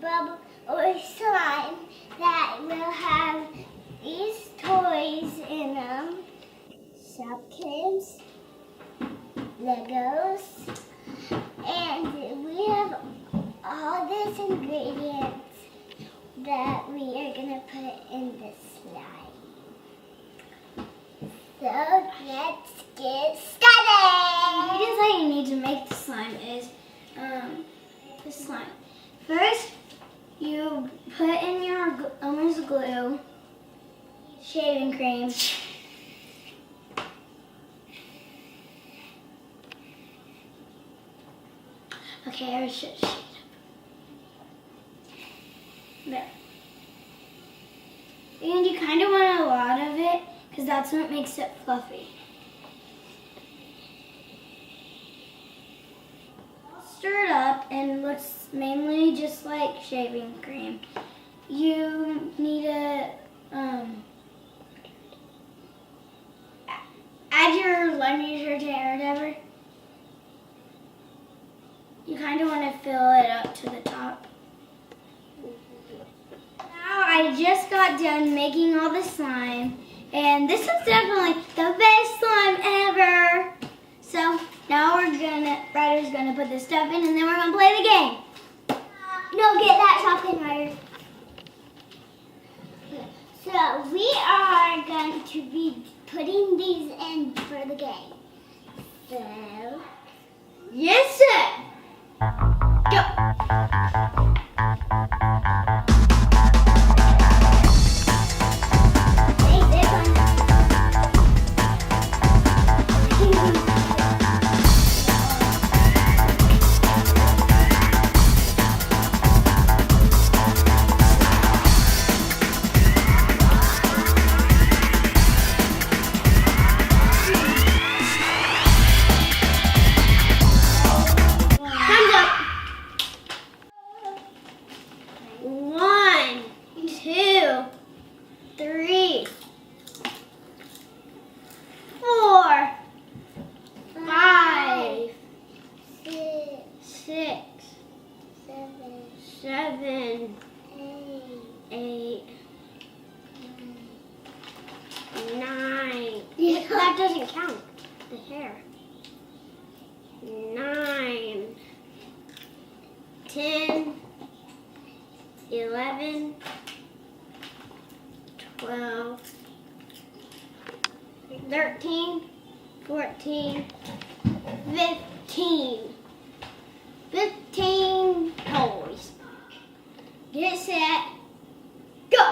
bubble or slime that will have these toys in them. Shopkins, Legos, and we have all these ingredients that we are going to put in the slime. So let's get started! Here's how you need to make the slime is the slime. First, you put in your Elmer's glue, shaving cream, okay, I should shade up. There. And you kind of want a lot of it because that's what makes it fluffy. Stir it up and it looks mainly just like shaving cream. You need to add your lime detergent or whatever. You kind of want to fill it up to the top. Now I just got done making all the slime, and this is definitely the best slime ever. So now Ryder's gonna put this stuff in, and then we're gonna play the game. No, get that Shopkin, Ryder. So we are going to be putting these in for the game. So, Yes, sir. Go. take this one. Time's up. 1, 2, 3, 4, 5, 6, 7, 8, 9. That doesn't count. The hair. 9, 10, 11, 12, 13, 14, 15. 15 toys. Get set, go!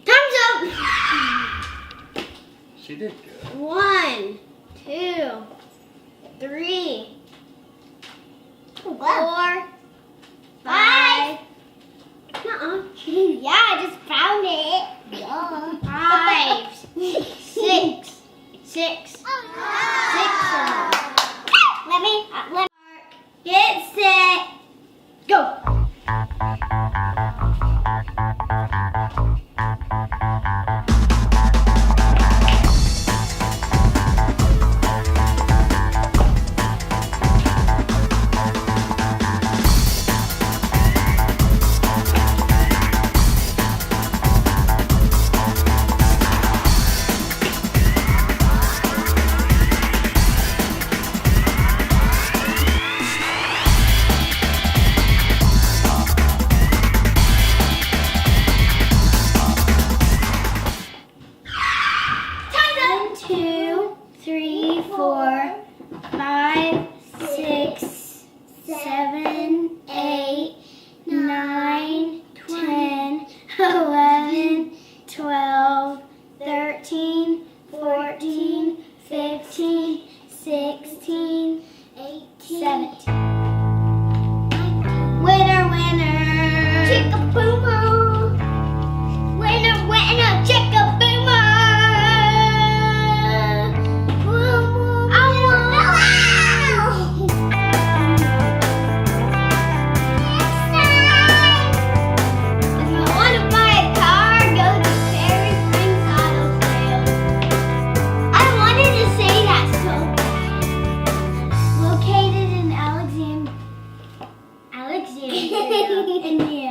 Time's up! She did good. 1, 2, 3, 4, 5. Nuh-uh. Yeah, I just found it. Yeah. 5, 6, 6. Let me. Get set, go! in the